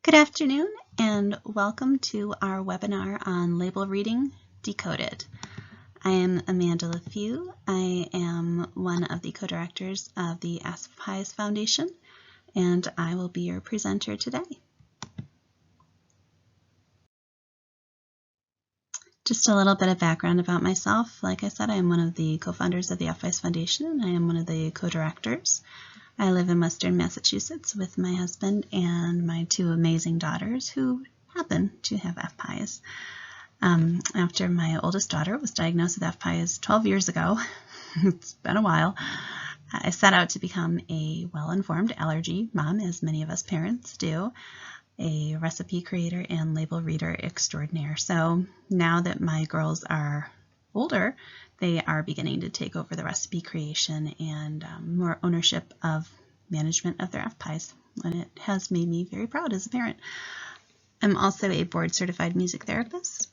Good afternoon and welcome to our webinar on label reading Decoded. I am Amanda LaFew. I am one of the co-directors of the Ask Pies Foundation, and I will be your presenter today. Just a little bit of background about myself. Like I said, I am one of the co-founders of the Pies Foundation, and I am one of the co-directors. I live in Western Massachusetts with my husband and my two amazing daughters who happen to have FPIES. After my oldest daughter was diagnosed with FPIES 12 years ago, it's been a while, I set out to become a well-informed allergy mom, as many of us parents do, a recipe creator and label reader extraordinaire. So now that my girls are older, they are beginning to take over the recipe creation and more ownership of management of their FPIES, and it has made me very proud as a parent. I'm also a board certified music therapist,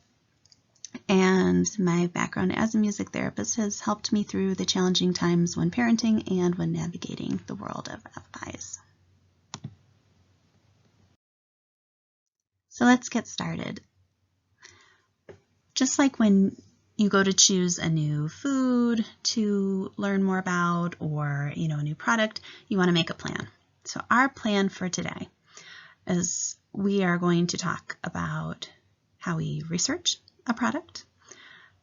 and my background as a music therapist has helped me through the challenging times when parenting and when navigating the world of FPIES. So let's get started. Just like when you go to choose a new food to learn more about, or a new product, you want to make a plan. So our plan for today is we are going to talk about how we research a product,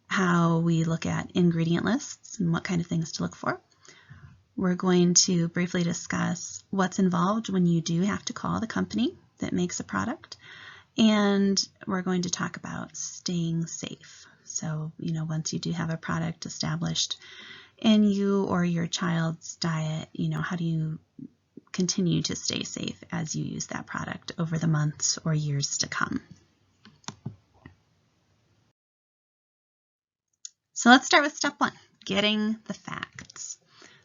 how we look at ingredient lists and what kind of things to look for. We're going to briefly discuss what's involved when you do have to call the company that makes a product, and we're going to talk about staying safe. So, once you do have a product established in you or your child's diet, how do you continue to stay safe as you use that product over the months or years to come? So let's start with step one, getting the facts.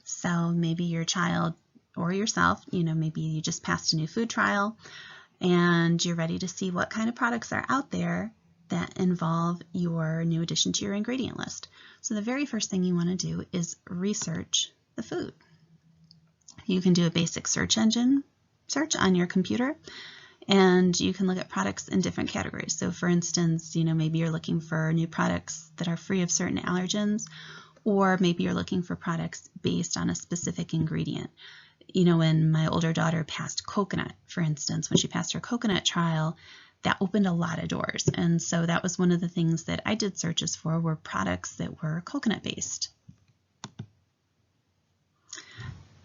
So maybe your child or yourself, maybe you just passed a new food trial and you're ready to see what kind of products are out there that involve your new addition to your ingredient list. So the very first thing you want to do is research the food. You can do a basic search engine search on your computer, and you can look at products in different categories. So for instance, maybe you're looking for new products that are free of certain allergens, or maybe you're looking for products based on a specific ingredient. When my older daughter passed coconut, for instance, when she passed her coconut trial, that opened a lot of doors. And so that was one of the things that I did searches for, were products that were coconut based.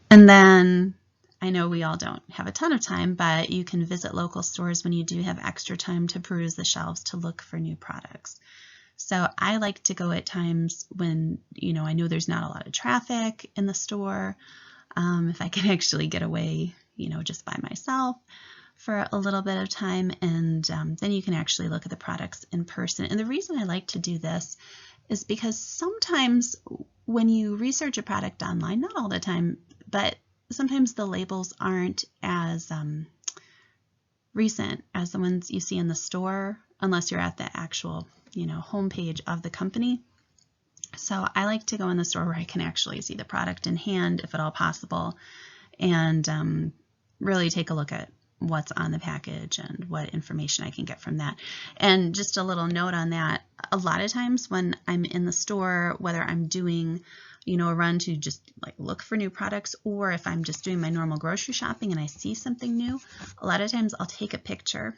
And then I know we all don't have a ton of time, but you can visit local stores when you do have extra time to peruse the shelves to look for new products. So I like to go at times when, I know there's not a lot of traffic in the store. If I can actually get away, just by myself for a little bit of time, and then you can actually look at the products in person. And the reason I like to do this is because sometimes when you research a product online, not all the time, but sometimes the labels aren't as recent as the ones you see in the store, unless you're at the actual, homepage of the company. So I like to go in the store where I can actually see the product in hand, if at all possible, and really take a look at what's on the package and what information I can get from that. And just a little note on that, a lot of times when I'm in the store, whether I'm doing a run to just look for new products, or if I'm just doing my normal grocery shopping and I see something new, a lot of times I'll take a picture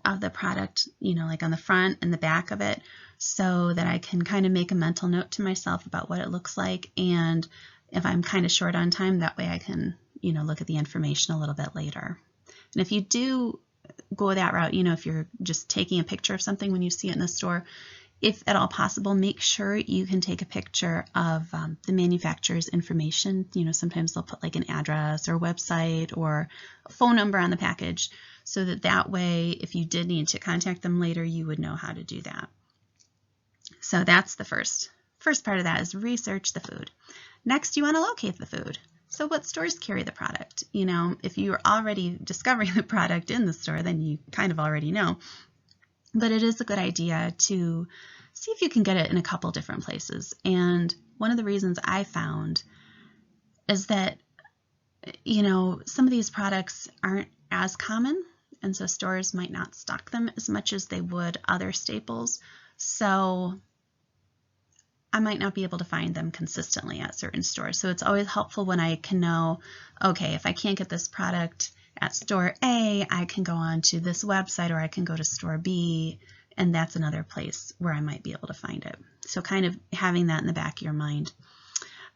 of the product, on the front and the back of it, so that I can kind of make a mental note to myself about what it looks like. And if I'm kind of short on time, that way I can, look at the information a little bit later. And if you do go that route, if you're just taking a picture of something when you see it in the store, if at all possible, make sure you can take a picture of the manufacturer's information. Sometimes they'll put an address or website or a phone number on the package, so that way, if you did need to contact them later, you would know how to do that. So that's the first part of that, is research the food. Next, you want to locate the food. So what stores carry the product? If you're already discovering the product in the store, then you kind of already know. But it is a good idea to see if you can get it in a couple different places. And one of the reasons I found is that, some of these products aren't as common and so stores might not stock them as much as they would other staples. So I might not be able to find them consistently at certain stores. So it's always helpful when I can know, okay, if I can't get this product at store A, I can go on to this website, or I can go to store B, and that's another place where I might be able to find it. So kind of having that in the back of your mind.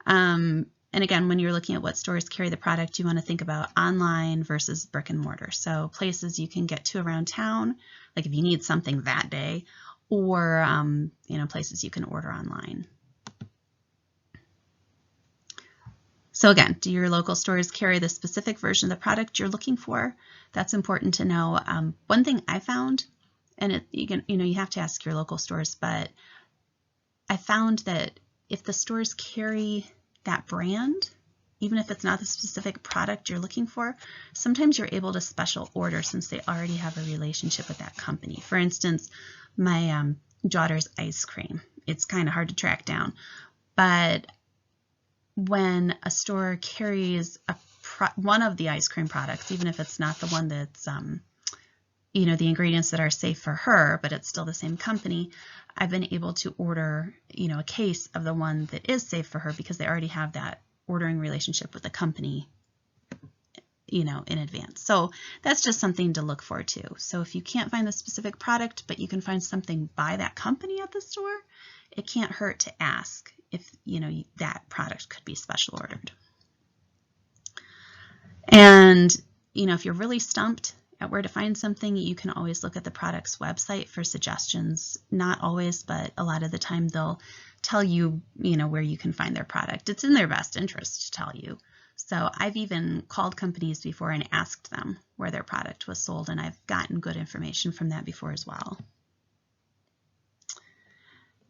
And again, when you're looking at what stores carry the product, you want to think about online versus brick and mortar. So places you can get to around town, like if you need something that day, or places you can order online. So again, do your local stores carry the specific version of the product you're looking for? That's important to know. One thing I found, and you have to ask your local stores, but I found that if the stores carry that brand, even if it's not the specific product you're looking for, sometimes you're able to special order since they already have a relationship with that company. For instance, my daughter's ice cream. It's kind of hard to track down, but when a store carries one of the ice cream products, even if it's not the one that's the ingredients that are safe for her, but it's still the same company, I've been able to order a case of the one that is safe for her because they already have that ordering relationship with the company in advance. So that's just something to look for too. So if you can't find the specific product, but you can find something by that company at the store, it can't hurt to ask if that product could be special ordered. And if you're really stumped at where to find something, you can always look at the product's website for suggestions. Not always, but a lot of the time they'll tell you, where you can find their product. It's in their best interest to tell you. So I've even called companies before and asked them where their product was sold, and I've gotten good information from that before as well.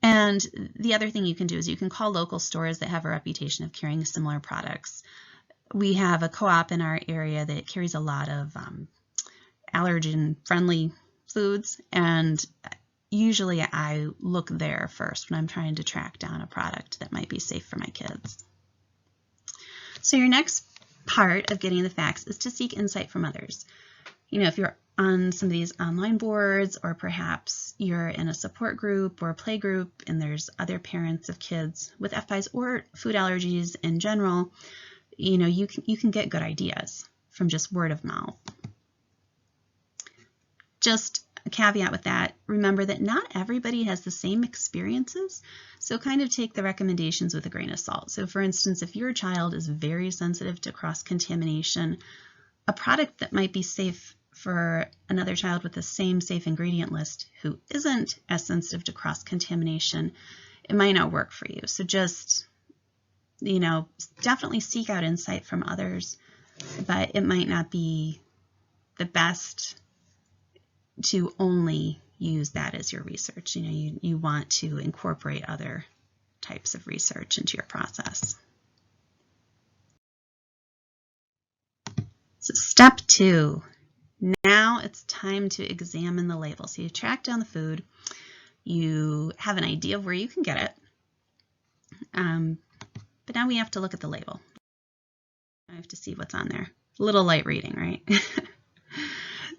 And the other thing you can do is you can call local stores that have a reputation of carrying similar products. We have a co-op in our area that carries a lot of allergen-friendly foods, and usually I look there first when I'm trying to track down a product that might be safe for my kids. So your next part of getting the facts is to seek insight from others. If you're on some of these online boards, or perhaps you're in a support group or a play group and there's other parents of kids with FIs or food allergies in general, you can get good ideas from just word of mouth. Just a caveat with that, remember that not everybody has the same experiences, so kind of take the recommendations with a grain of salt. So for instance, if your child is very sensitive to cross-contamination, a product that might be safe for another child with the same safe ingredient list who isn't as sensitive to cross-contamination, it might not work for you. So just, definitely seek out insight from others, but it might not be the best to only use that as your research. You want to incorporate other types of research into your process. So step 2, now it's time to examine the label. So you track down the food, you have an idea of where you can get it, but now we have to look at the label. I have to see what's on there. A little light reading, right?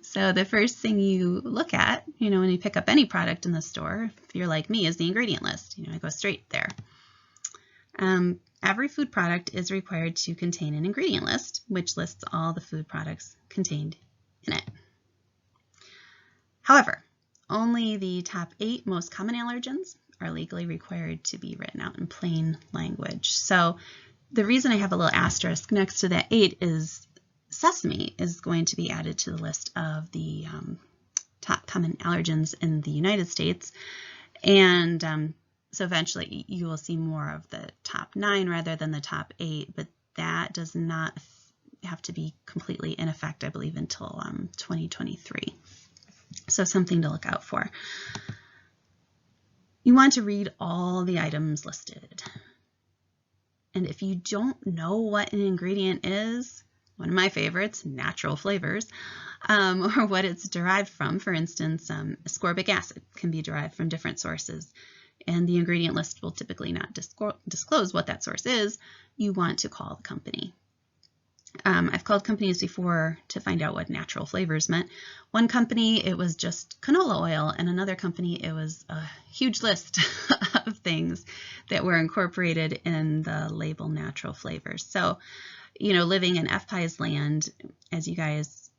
So the first thing you look at, when you pick up any product in the store, if you're like me, is the ingredient list. I go straight there. Every food product is required to contain an ingredient list, which lists all the food products contained in it. However, only the top 8 most common allergens are legally required to be written out in plain language. So the reason I have a little asterisk next to that 8 is sesame is going to be added to the list of the top common allergens in the United States. And so eventually you will see more of the top 9 rather than the top 8, but that does not have to be completely in effect, I believe, until 2023. So something to look out for. You want to read all the items listed. And if you don't know what an ingredient is, one of my favorites, natural flavors, or what it's derived from. For instance, ascorbic acid can be derived from different sources, and the ingredient list will typically not disclose what that source is. You want to call the company. I've called companies before to find out what natural flavors meant. One company, it was just canola oil, and another company, it was a huge list of things that were incorporated in the label natural flavors. So, you know, living in FPIE's land, as you guys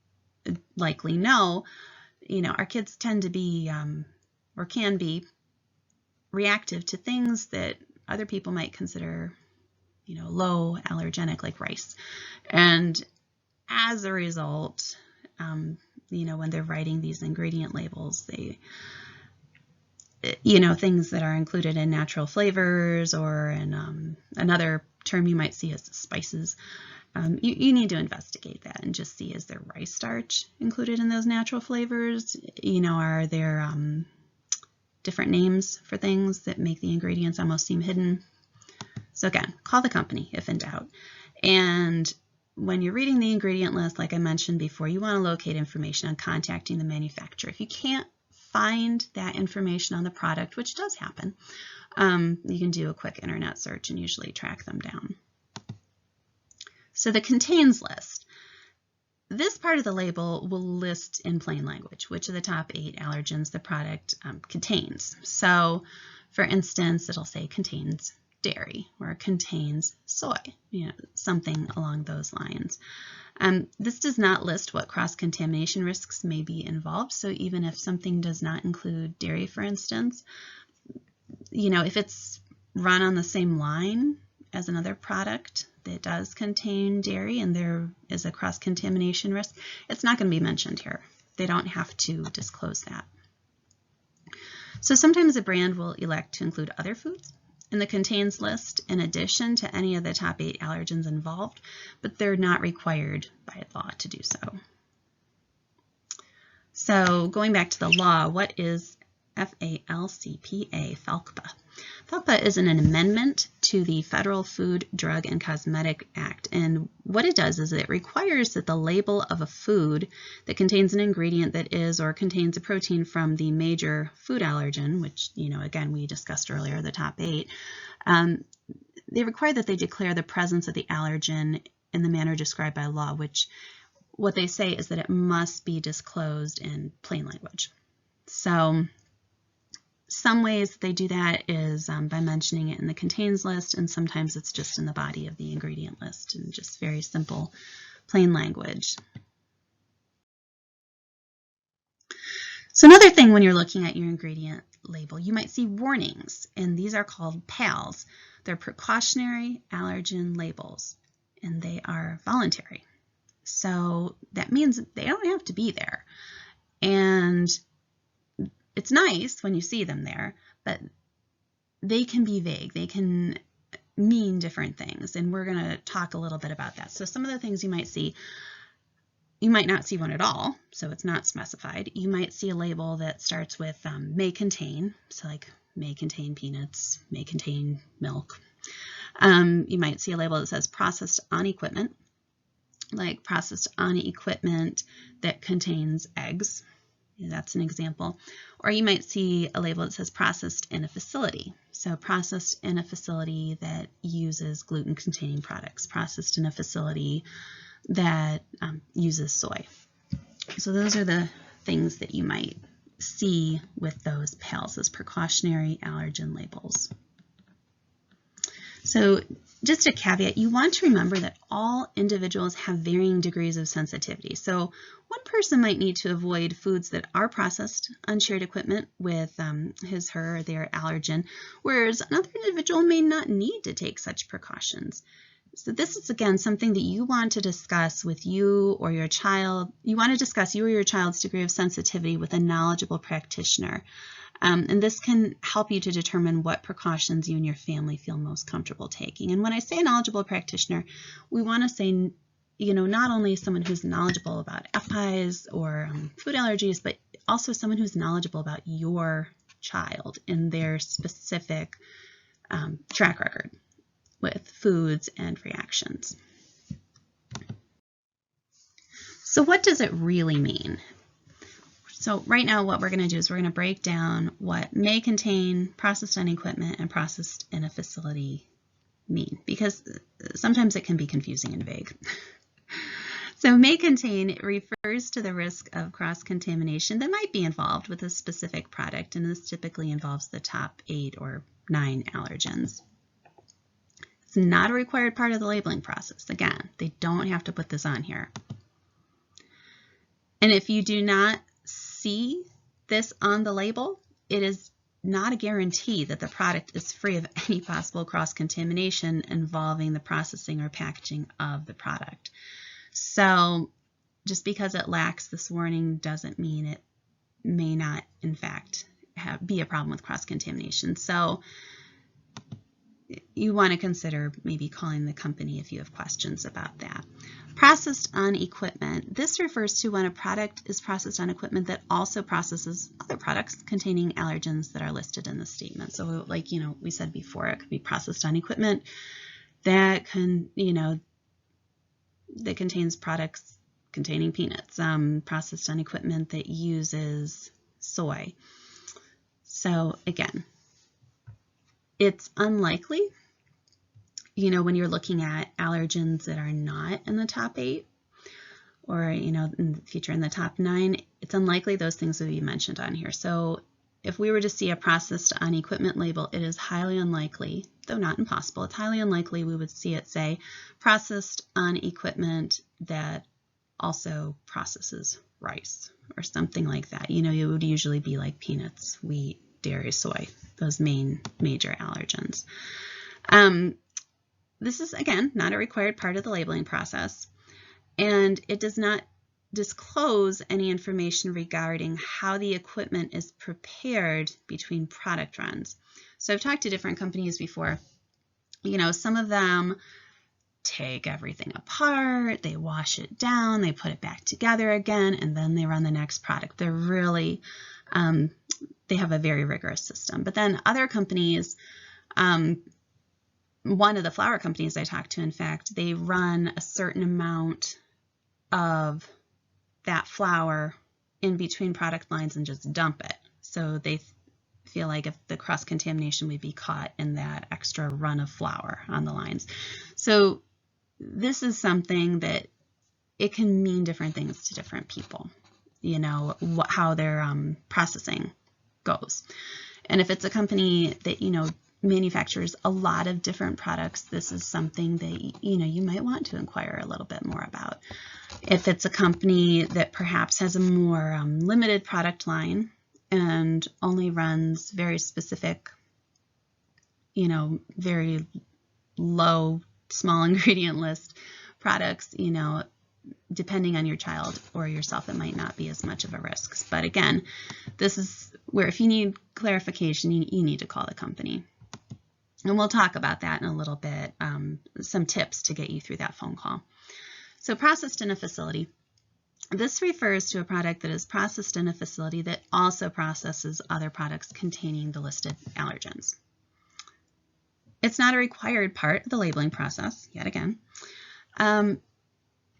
likely know, you know, our kids tend to be or can be reactive to things that other people might consider, you know, low allergenic, like rice. And as a result, you know, when they're writing these ingredient labels, they, you know, things that are included in natural flavors, or in another term you might see as spices, you need to investigate that and just see, is there rice starch included in those natural flavors? You know, are there different names for things that make the ingredients almost seem hidden? So again, call the company if in doubt. And when you're reading the ingredient list, like I mentioned before, you want to locate information on contacting the manufacturer. If you can't find that information on the product, which does happen, you can do a quick internet search and usually track them down. So the contains list. This part of the label will list in plain language which of the top 8 allergens the product contains. So for instance, it'll say contains dairy or contains soy, you know, something along those lines. This does not list what cross-contamination risks may be involved. So even if something does not include dairy, for instance, you know, if it's run on the same line as another product that does contain dairy and there is a cross-contamination risk, it's not going to be mentioned here. They don't have to disclose that. So sometimes a brand will elect to include other foods in the contains list in addition to any of the top 8 allergens involved, but they're not required by law to do so. So going back to the law, what is FALCPA, FALCPA? FALCPA is an amendment to the Federal Food, Drug, and Cosmetic Act, and what it does is it requires that the label of a food that contains an ingredient that is or contains a protein from the major food allergen, which, you know, again, we discussed earlier, the top 8, they require that they declare the presence of the allergen in the manner described by law, which what they say is that it must be disclosed in plain language. So some ways they do that is by mentioning it in the contains list, and sometimes it's just in the body of the ingredient list and just very simple, plain language. So another thing when you're looking at your ingredient label, you might see warnings, and these are called PALs. They're precautionary allergen labels, and they are voluntary. So that means they don't have to be there. And it's nice when you see them there, but they can be vague. They can mean different things, and we're going to talk a little bit about that. So some of the things you might see, you might not see one at all, so it's not specified. You might see a label that starts with may contain, so like may contain peanuts, may contain milk. You might see a label that says processed on equipment, like processed on equipment that contains eggs. That's an example. Or you might see a label that says processed in a facility. So processed in a facility that uses gluten-containing products, processed in a facility that uses soy. So those are the things that you might see with those PALs, as precautionary allergen labels. So just a caveat, you want to remember that all individuals have varying degrees of sensitivity. So one person might need to avoid foods that are processed on shared equipment with his, her, or their allergen, whereas another individual may not need to take such precautions. So this is, again, something that you want to discuss with you or your child. You want to discuss you or your child's degree of sensitivity with a knowledgeable practitioner. And this can help you to determine what precautions you and your family feel most comfortable taking. And when I say a knowledgeable practitioner, we want to say, you know, not only someone who's knowledgeable about FPIEs or food allergies, but also someone who's knowledgeable about your child and their specific track record with foods and reactions. So what does it really mean? So right now what we're going to do is we're going to break down what may contain, processed on equipment, and processed in a facility mean, because sometimes it can be confusing and vague. So may contain refers to the risk of cross-contamination that might be involved with a specific product, and this typically involves the top 8 or 9 allergens. It's not a required part of the labeling process. Again, they don't have to put this on here. And if you do not see this on the label, it is not a guarantee that the product is free of any possible cross-contamination involving the processing or packaging of the product. So just because it lacks this warning doesn't mean it may not, in fact, be a problem with cross-contamination. So you want to consider maybe calling the company if you have questions about that. Processed on equipment. This refers to when a product is processed on equipment that also processes other products containing allergens that are listed in the statement. So like, we said before, it could be processed on equipment that that contains products containing peanuts, processed on equipment that uses soy. So again, it's unlikely, when you're looking at allergens that are not in the top 8 or, in the future in the top 9, it's unlikely those things would be mentioned on here. So if we were to see a processed on equipment label, it is highly unlikely, though not impossible, it's highly unlikely we would see it say processed on equipment that also processes rice or something like that. It would usually be like peanuts, wheat, dairy, soy, those major allergens. This is, again, not a required part of the labeling process, and it does not disclose any information regarding how the equipment is prepared between product runs. So I've talked to different companies before. Some of them take everything apart, they wash it down, they put it back together again, and then they run the next product. They're really, they have a very rigorous system. But then other companies, one of the flour companies I talked to, in fact, they run a certain amount of that flour in between product lines and just dump it. So they feel like if the cross-contamination would be caught in that extra run of flour on the lines. So this is something that it can mean different things to different people, how their processing goes. And if it's a company that, manufactures a lot of different products, this is something that, you might want to inquire a little bit more about. If it's a company that perhaps has a more limited product line and only runs very specific, very low, small ingredient list products, depending on your child or yourself, it might not be as much of a risk. But again, this is where if you need clarification, you need to call the company. And we'll talk about that in a little bit, some tips to get you through that phone call. So processed in a facility. This refers to a product that is processed in a facility that also processes other products containing the listed allergens. It's not a required part of the labeling process, yet again. And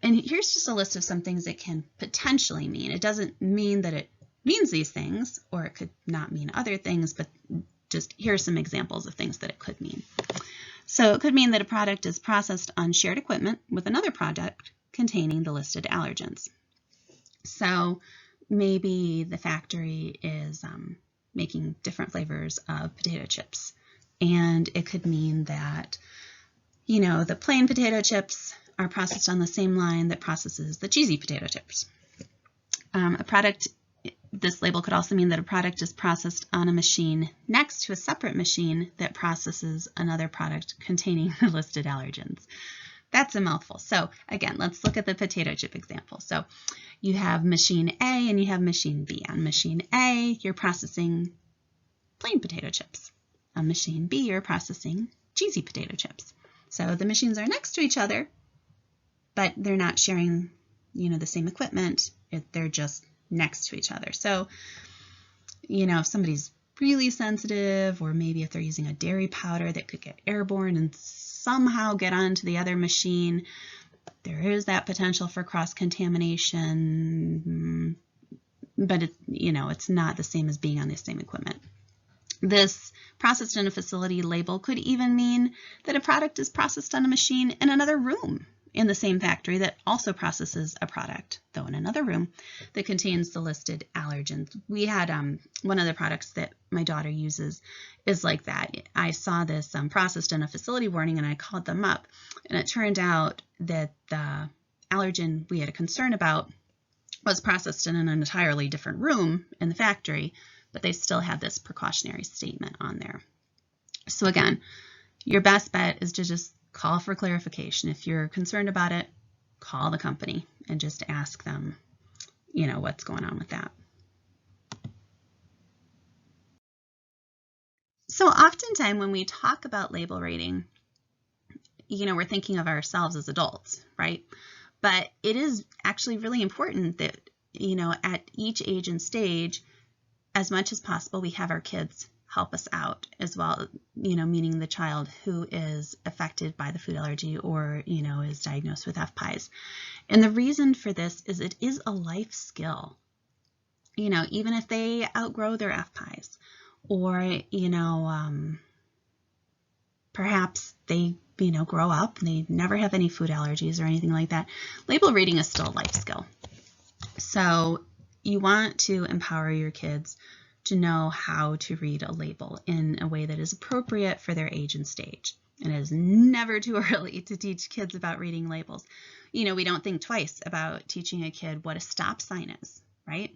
here's just a list of some things it can potentially mean. It doesn't mean that it means these things, or it could not mean other things, but just here are some examples of things that it could mean. So it could mean that a product is processed on shared equipment with another product containing the listed allergens. So maybe the factory is making different flavors of potato chips, and it could mean that, the plain potato chips are processed on the same line that processes the cheesy potato chips. This label could also mean that a product is processed on a machine next to a separate machine that processes another product containing the listed allergens. That's a mouthful. So again, let's look at the potato chip example. So you have machine A and you have machine B. On machine A, you're processing plain potato chips. On machine B, you're processing cheesy potato chips. So the machines are next to each other, but they're not sharing, the same equipment. They're just next to each other. So, if somebody's really sensitive, or maybe if they're using a dairy powder that could get airborne and somehow get onto the other machine, there is that potential for cross-contamination, but it's not the same as being on the same equipment. This processed in a facility label could even mean that a product is processed on a machine in another room in the same factory that also processes a product, though in another room, that contains the listed allergens. We had one of the products that my daughter uses is like that. I saw this processed in a facility warning, and I called them up, and it turned out that the allergen we had a concern about was processed in an entirely different room in the factory, but they still had this precautionary statement on there. So again, your best bet is to just call for clarification. If you're concerned about it, call the company and just ask them, what's going on with that. So oftentimes when we talk about label rating, we're thinking of ourselves as adults, right? But it is actually really important that, at each age and stage, as much as possible, we have our kids help us out as well, meaning the child who is affected by the food allergy or, is diagnosed with FPIES. And the reason for this is it is a life skill. Even if they outgrow their FPIES or, perhaps they, grow up and they never have any food allergies or anything like that, label reading is still a life skill. So you want to empower your kids to know how to read a label in a way that is appropriate for their age and stage. And it is never too early to teach kids about reading labels. We don't think twice about teaching a kid what a stop sign is, right?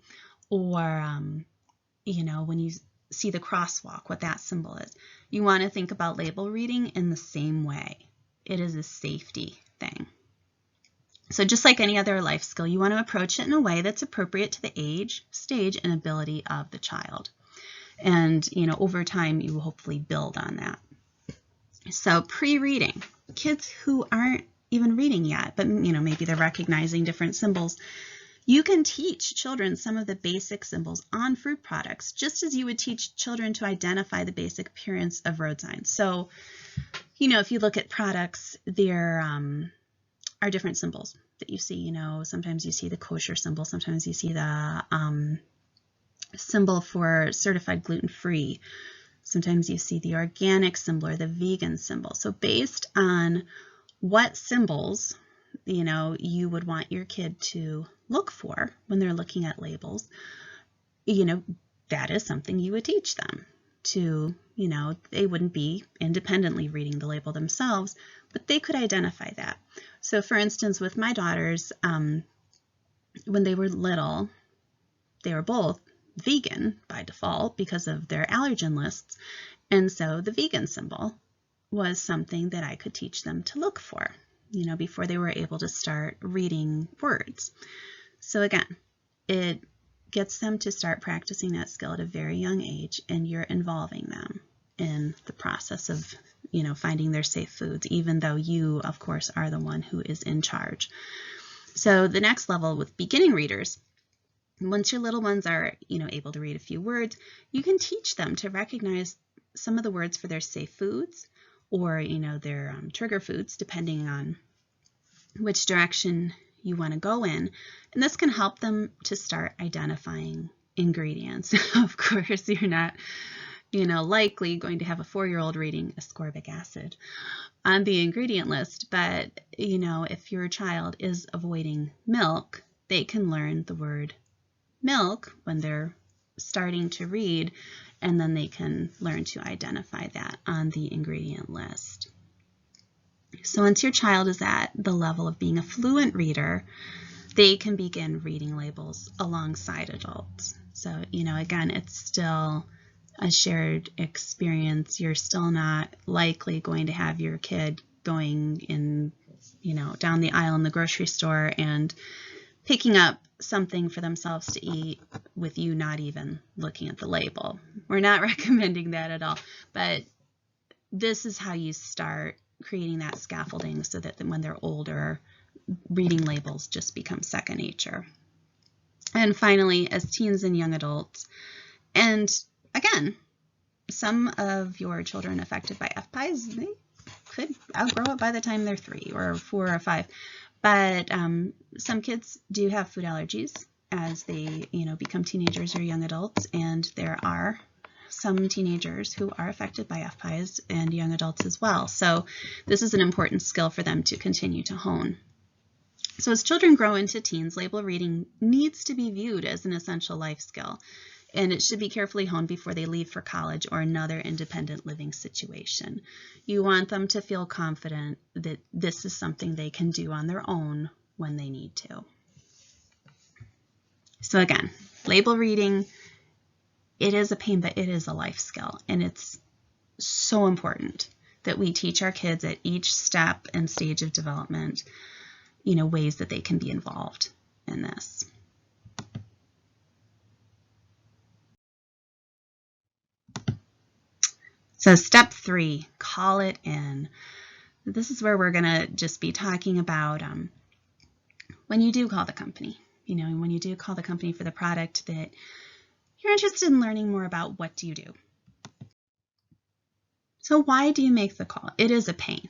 Or, when you see the crosswalk, what that symbol is. You want to think about label reading in the same way. It is a safety thing. So just like any other life skill, you want to approach it in a way that's appropriate to the age, stage, and ability of the child. And, over time, you will hopefully build on that. So pre-reading, kids who aren't even reading yet, but, maybe they're recognizing different symbols, you can teach children some of the basic symbols on fruit products, just as you would teach children to identify the basic appearance of road signs. So, if you look at products, there are different symbols that you see. Sometimes you see the kosher symbol, sometimes you see the symbol for certified gluten-free, sometimes you see the organic symbol or the vegan symbol. So based on what symbols you would want your kid to look for when they're looking at labels, that is something you would teach them to, they wouldn't be independently reading the label themselves, but they could identify that. So for instance, with my daughters, when they were little, they were both vegan by default because of their allergen lists. And so the vegan symbol was something that I could teach them to look for, before they were able to start reading words. So again, it gets them to start practicing that skill at a very young age, and you're involving them in the process of, finding their safe foods, even though you, of course, are the one who is in charge. So the next level with beginning readers, once your little ones are, able to read a few words, you can teach them to recognize some of the words for their safe foods or, their trigger foods, depending on which direction you want to go in. And this can help them to start identifying ingredients. Of course, you're not, likely going to have a 4-year-old reading ascorbic acid on the ingredient list. But, if your child is avoiding milk, they can learn the word milk when they're starting to read, and then they can learn to identify that on the ingredient list. So once your child is at the level of being a fluent reader, they can begin reading labels alongside adults. So, again, it's still a shared experience. You're still not likely going to have your kid going in, down the aisle in the grocery store and picking up something for themselves to eat with you not even looking at the label. We're not recommending that at all, but this is how you start creating that scaffolding so that when they're older, reading labels just becomes second nature. And finally, as teens and young adults, and again, some of your children affected by FPIES, they could outgrow it by the time they're 3 or 4 or 5. But some kids do have food allergies as they, become teenagers or young adults, and there are some teenagers who are affected by FPIES and young adults as well. So this is an important skill for them to continue to hone. So as children grow into teens, label reading needs to be viewed as an essential life skill, and it should be carefully honed before they leave for college or another independent living situation. You want them to feel confident that this is something they can do on their own when they need to. So again, label reading, it is a pain, but it is a life skill, and it's so important that we teach our kids at each step and stage of development, ways that they can be involved in this. So step 3, call it in. This is where we're going to just be talking about when you do call the company, when you do call the company for the product that you're interested in learning more about, what do you do? So why do you make the call? It is a pain.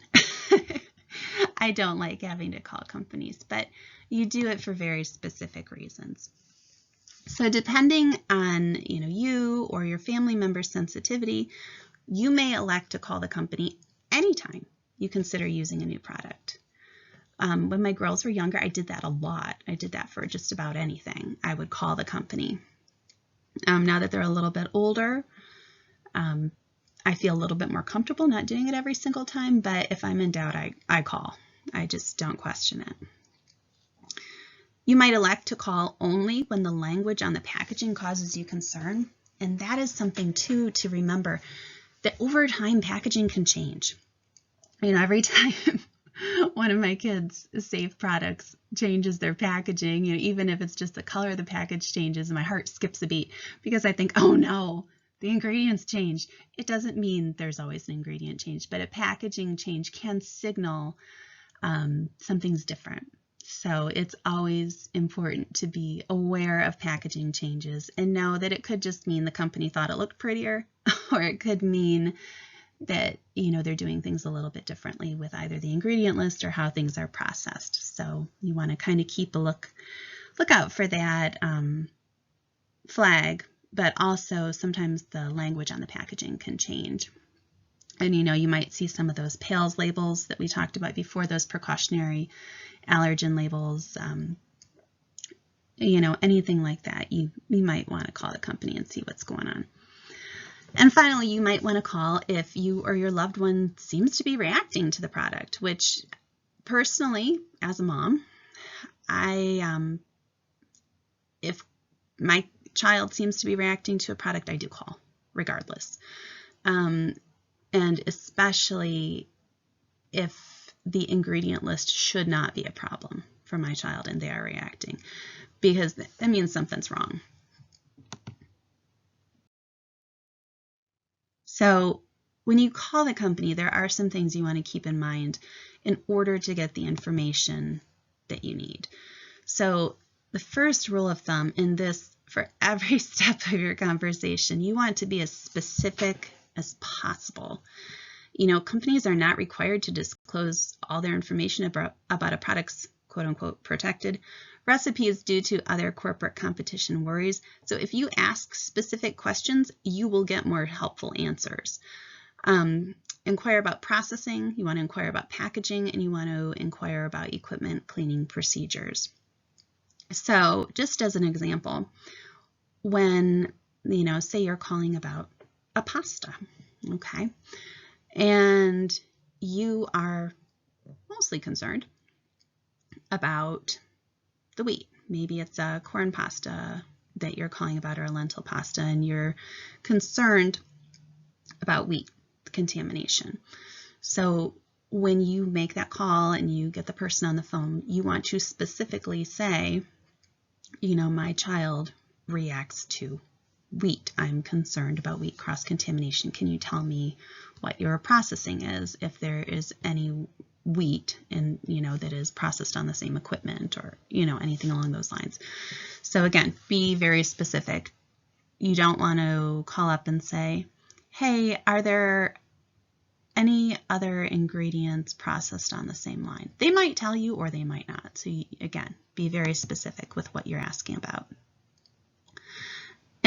I don't like having to call companies, but you do it for very specific reasons. So depending on you or your family member's sensitivity, you may elect to call the company anytime you consider using a new product. When my girls were younger, I did that a lot. I did that for just about anything. I would call the company. Now that they're a little bit older, I feel a little bit more comfortable not doing it every single time, but if I'm in doubt, I call. I just don't question it. You might elect to call only when the language on the packaging causes you concern, and that is something too to remember, that over time packaging can change. Every time one of my kids' safe products changes their packaging, even if it's just the color of the package changes, my heart skips a beat because I think, oh no, the ingredients changed. It doesn't mean there's always an ingredient change, but a packaging change can signal something's different. So it's always important to be aware of packaging changes and know that it could just mean the company thought it looked prettier, or it could mean that they're doing things a little bit differently with either the ingredient list or how things are processed. So you want to kind of keep a look out for that flag, but also sometimes the language on the packaging can change. And you might see some of those PALS labels that we talked about before, those precautionary allergen labels, anything like that. You might want to call the company and see what's going on. And finally, you might want to call if you or your loved one seems to be reacting to the product, which personally, as a mom, if my child seems to be reacting to a product, I do call regardless. And especially if the ingredient list should not be a problem for my child and they are reacting, because that means something's wrong. So when you call the company, there are some things you want to keep in mind in order to get the information that you need. So the first rule of thumb in this, for every step of your conversation, you want to be as specific as possible. Companies are not required to disclose all their information about a product's quote-unquote protected recipes due to other corporate competition worries. So if you ask specific questions, you will get more helpful answers. Inquire about processing, you want to inquire about packaging, and you want to inquire about equipment cleaning procedures. So just as an example, when, say you're calling about a pasta, okay, and you are mostly concerned about the wheat. Maybe it's a corn pasta that you're calling about, or a lentil pasta, and you're concerned about wheat contamination. So when you make that call and you get the person on the phone, you want to specifically say, my child reacts to wheat. I'm concerned about wheat cross-contamination. Can you tell me what your processing is, if there is any wheat and that is processed on the same equipment, or anything along those lines. So again, be very specific. You don't want to call up and say, hey, are there any other ingredients processed on the same line? They might tell you, or they might not. So again, be very specific with what you're asking about.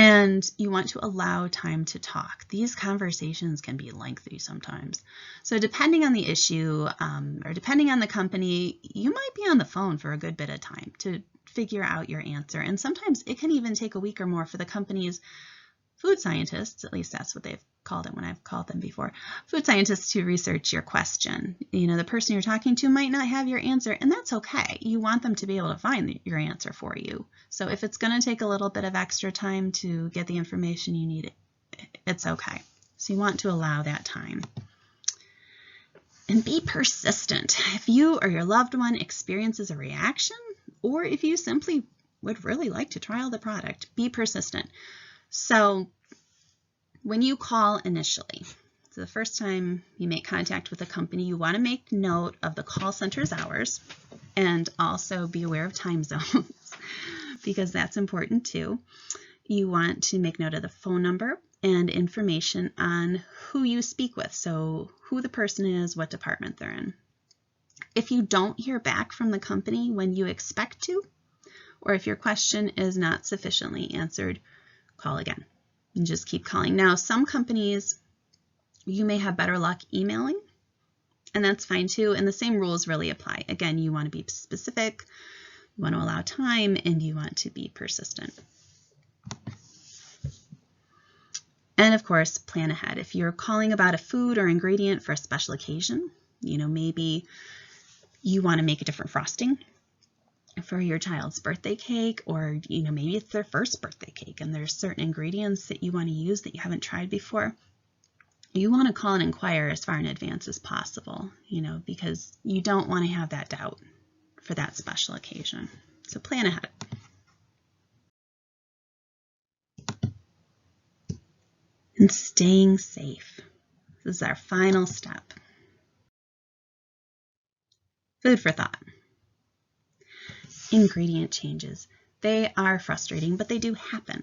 And you want to allow time to talk. These conversations can be lengthy sometimes. So depending on the issue or depending on the company, you might be on the phone for a good bit of time to figure out your answer. And sometimes it can even take a week or more for the company's food scientists, at least that's what they've called it when I've called them before, food scientists to research your question. The person you're talking to might not have your answer, and that's okay. You want them to be able to find your answer for you. So if it's going to take a little bit of extra time to get the information you need, it's okay. So you want to allow that time. And be persistent. If you or your loved one experiences a reaction, or if you simply would really like to trial the product, be persistent. So when you call initially, so the first time you make contact with a company, you want to make note of the call center's hours and also be aware of time zones because that's important too. You want to make note of the phone number and information on who you speak with, so who the person is, what department they're in. If you don't hear back from the company when you expect to, or if your question is not sufficiently answered, call again and just keep calling. Now, some companies, you may have better luck emailing, and that's fine too. And the same rules really apply. Again, you want to be specific, you want to allow time, and you want to be persistent. And of course, plan ahead. If you're calling about a food or ingredient for a special occasion, maybe you want to make a different frosting for your child's birthday cake, or maybe it's their first birthday cake and there's certain ingredients that you want to use that you haven't tried before, you want to call and inquire as far in advance as possible, because you don't want to have that doubt for that special occasion. So plan ahead. And staying safe. This is our final step. Food for thought. Ingredient changes. They are frustrating, but they do happen.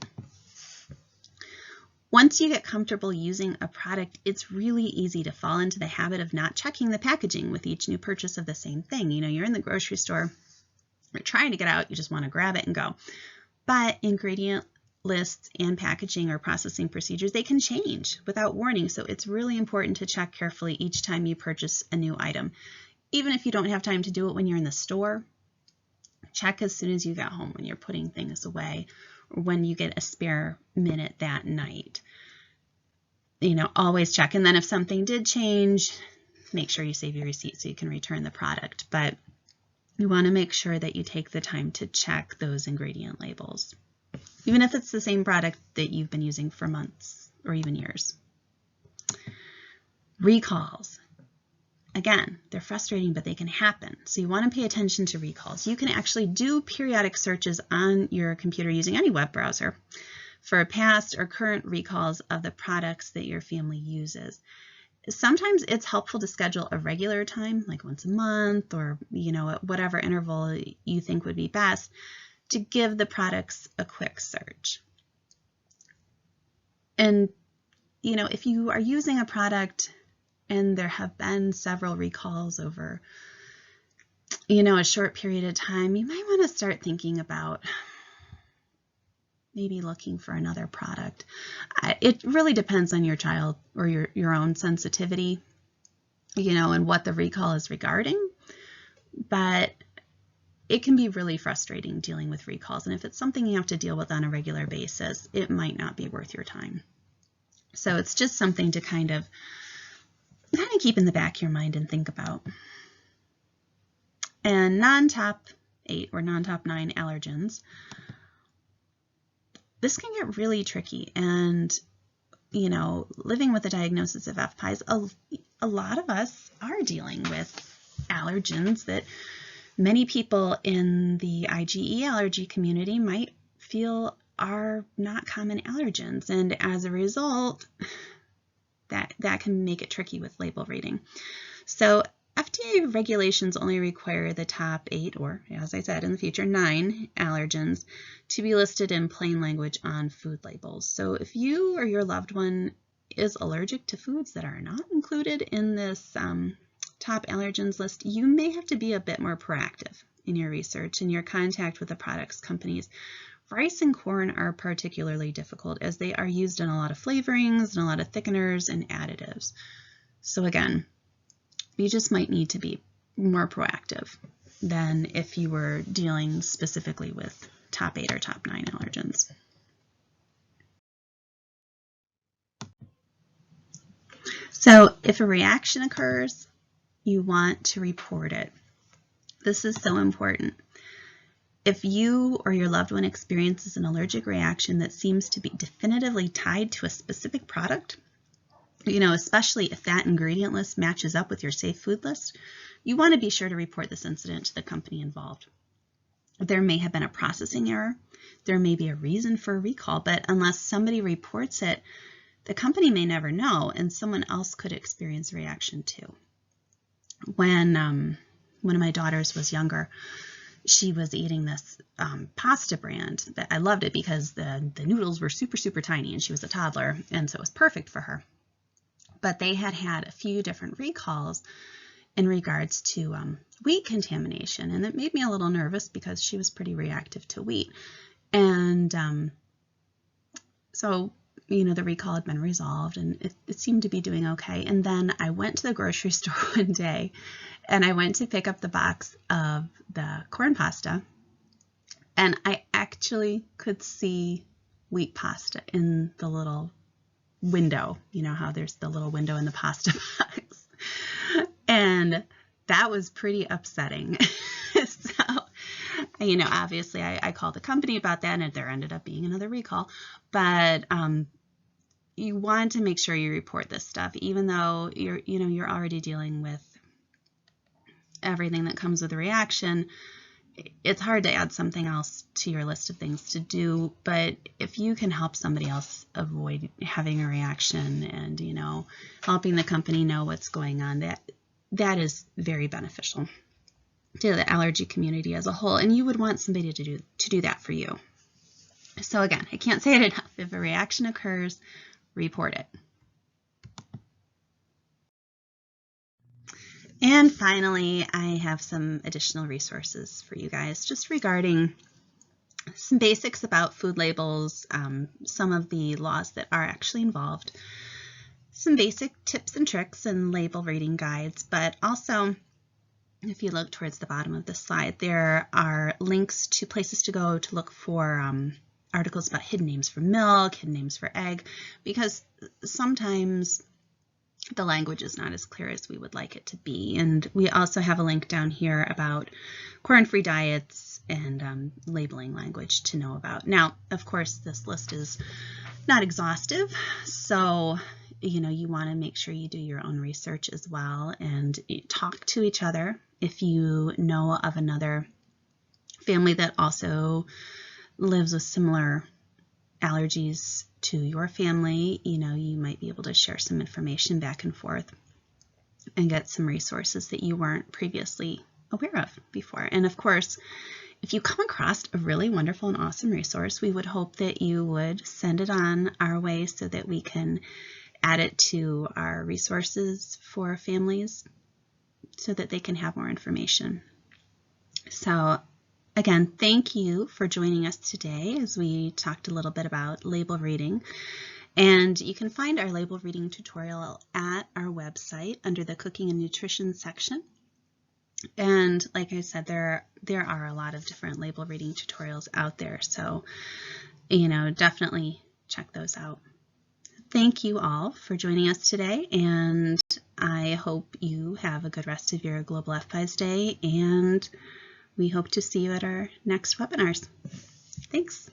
Once you get comfortable using a product, it's really easy to fall into the habit of not checking the packaging with each new purchase of the same thing. You're in the grocery store, you're trying to get out, you just want to grab it and go. But ingredient lists and packaging or processing procedures, they can change without warning. So it's really important to check carefully each time you purchase a new item. Even if you don't have time to do it when you're in the store, check as soon as you get home when you're putting things away or when you get a spare minute that night. Always check. And then if something did change, make sure you save your receipt so you can return the product. But you want to make sure that you take the time to check those ingredient labels, even if it's the same product that you've been using for months or even years. Recalls. Again, they're frustrating, but they can happen. So you want to pay attention to recalls. You can actually do periodic searches on your computer using any web browser for past or current recalls of the products that your family uses. Sometimes it's helpful to schedule a regular time, like once a month or, at whatever interval you think would be best, to give the products a quick search. And, if you are using a product and there have been several recalls over, a short period of time, you might want to start thinking about maybe looking for another product. It really depends on your child or your own sensitivity, and what the recall is regarding. But it can be really frustrating dealing with recalls. And if it's something you have to deal with on a regular basis, it might not be worth your time. So it's just something to kind of keep in the back of your mind and think about. And non-top 8 or non-top 9 allergens, this can get really tricky. And, living with a diagnosis of FPIES, a lot of us are dealing with allergens that many people in the IgE allergy community might feel are not common allergens. And as a result, that can make it tricky with label reading. So FDA regulations only require the top 8, or as I said in the future, 9 allergens to be listed in plain language on food labels. So if you or your loved one is allergic to foods that are not included in this top allergens list, you may have to be a bit more proactive in your research and your contact with the products companies, rice and corn are particularly difficult as they are used in a lot of flavorings and a lot of thickeners and additives. So again, you just might need to be more proactive than if you were dealing specifically with top 8 or top 9 allergens. So if a reaction occurs, you want to report it. This is so important. If you or your loved one experiences an allergic reaction that seems to be definitively tied to a specific product, especially if that ingredient list matches up with your safe food list, you want to be sure to report this incident to the company involved. There may have been a processing error. There may be a reason for a recall, but unless somebody reports it, the company may never know, and someone else could experience a reaction too. When one of my daughters was younger, she was eating this pasta brand that I loved it because the noodles were super, super tiny, and she was a toddler, and so it was perfect for her. But they had a few different recalls in regards to wheat contamination, and it made me a little nervous because she was pretty reactive to wheat. And so the recall had been resolved, and it seemed to be doing okay. And then I went to the grocery store one day, and I went to pick up the box of the corn pasta, and I actually could see wheat pasta in the little window. You know how there's the little window in the pasta box. And that was pretty upsetting. So, obviously I called the company about that, and there ended up being another recall. But you want to make sure you report this stuff, even though you're already dealing with everything that comes with a reaction. It's hard to add something else to your list of things to do, but if you can help somebody else avoid having a reaction and, helping the company know what's going on, that is very beneficial to the allergy community as a whole, and you would want somebody to do that for you. So again, I can't say it enough. If a reaction occurs, report it. And finally, I have some additional resources for you guys just regarding some basics about food labels, some of the laws that are actually involved, some basic tips and tricks and label reading guides, but also, if you look towards the bottom of this slide, there are links to places to go to look for articles about hidden names for milk, hidden names for egg, because sometimes the language is not as clear as we would like it to be. And we also have a link down here about corn-free diets and labeling language to know about. Now, of course, this list is not exhaustive, so you want to make sure you do your own research as well and talk to each other. If you know of another family that also lives with similar allergies to your family, you might be able to share some information back and forth and get some resources that you weren't previously aware of before. And of course, if you come across a really wonderful and awesome resource, we would hope that you would send it on our way so that we can add it to our resources for families so that they can have more information. So again, thank you for joining us today as we talked a little bit about label reading. And you can find our label reading tutorial at our website under the Cooking and Nutrition section. And like I said, there are a lot of different label reading tutorials out there. So, definitely check those out. Thank you all for joining us today, and I hope you have a good rest of your Global FPIES Day, and we hope to see you at our next webinars. Thanks.